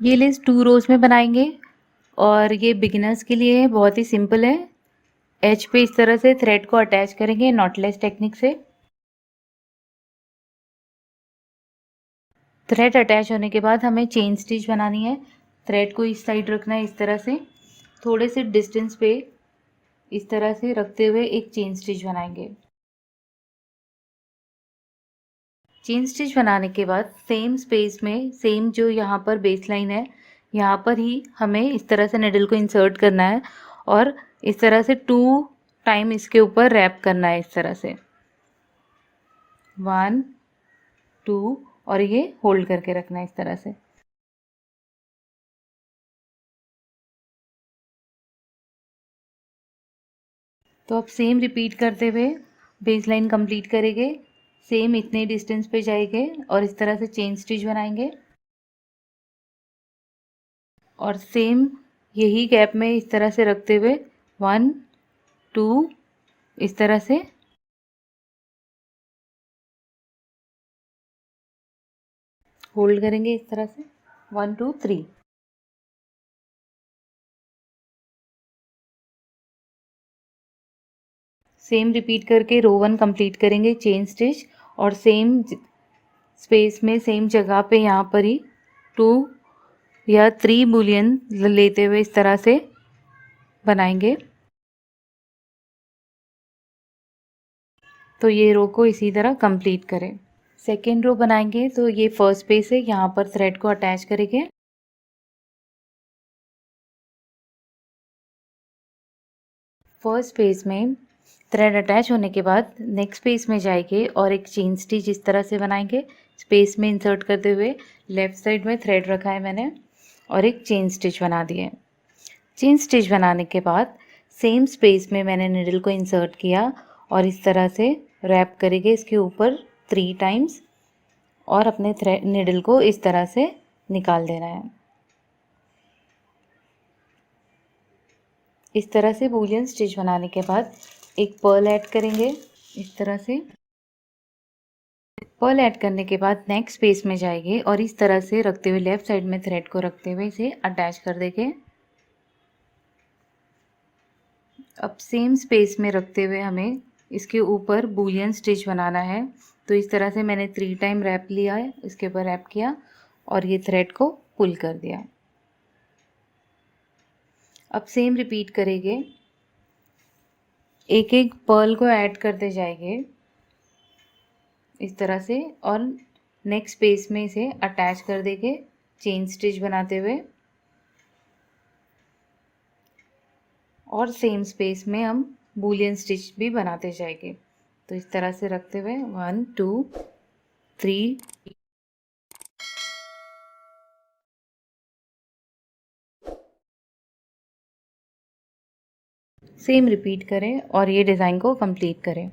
ये लेस 2 रोज़ में बनाएंगे और ये बिगिनर्स के लिए बहुत ही सिंपल है। एज पे इस तरह से थ्रेड को अटैच करेंगे नॉटलेस टेक्निक से। थ्रेड अटैच होने के बाद हमें चेन स्टिच बनानी है। थ्रेड को इस साइड रखना है, इस तरह से थोड़े से डिस्टेंस पे इस तरह से रखते हुए एक चेन स्टिच बनाएंगे। चेन स्टिच बनाने के बाद सेम स्पेस में सेम जो यहाँ पर बेस लाइन है, यहाँ पर ही हमें इस तरह से निडल को इंसर्ट करना है और इस तरह से 2 टाइम इसके ऊपर रैप करना है, इस तरह से 1 2 और ये होल्ड करके रखना है इस तरह से। तो अब सेम रिपीट करते हुए बेस लाइन कंप्लीट करेंगे। सेम इतने डिस्टेंस पे जाएंगे और इस तरह से चेन स्टिच बनाएंगे और सेम यही गैप में इस तरह से रखते हुए 1 2 इस तरह से होल्ड करेंगे, इस तरह से 1 2 3। सेम रिपीट करके रो 1 कंप्लीट करेंगे चेन स्टिच और सेम स्पेस में सेम जगह पे यहाँ पर ही 2 या 3 बुलियन लेते हुए इस तरह से बनाएंगे। तो ये रो को इसी तरह कंप्लीट करें। सेकेंड रो बनाएंगे तो ये फर्स्ट पेज है, यहाँ पर थ्रेड को अटैच करेंगे। फर्स्ट पेज में थ्रेड अटैच होने के बाद नेक्स्ट पेज में जाएंगे और एक चेन स्टिच इस तरह से बनाएंगे। स्पेस में इंसर्ट करते हुए लेफ्ट साइड में थ्रेड रखा है मैंने और एक चेन स्टिच बना दिए। चेन स्टिच बनाने के बाद सेम स्पेस में मैंने निडल को इंसर्ट किया और इस तरह से रैप करेंगे इसके ऊपर 3 टाइम्स और अपने थ्रेड निडल को इस तरह से निकाल देना है। इस तरह से बूलियन स्टिच बनाने के बाद एक पर्ल ऐड करेंगे इस तरह से। पर्ल ऐड करने के बाद नेक्स्ट स्पेस में जाएंगे और इस तरह से रखते हुए लेफ्ट साइड में थ्रेड को रखते हुए इसे अटैच कर देंगे। अब सेम स्पेस में रखते हुए हमें इसके ऊपर बूलियन स्टिच बनाना है। तो इस तरह से मैंने 3 टाइम रैप लिया है, इसके ऊपर रैप किया और ये थ्रेड को पुल कर दिया। अब सेम रिपीट करेंगे, एक एक पर्ल को ऐड करते जाएंगे इस तरह से और नेक्स्ट स्पेस में इसे अटैच कर देंगे चेन स्टिच बनाते हुए और सेम स्पेस में हम बूलियन स्टिच भी बनाते जाएंगे। तो इस तरह से रखते हुए 1 2 3 सेम रिपीट करें और ये डिज़ाइन को कंप्लीट करें।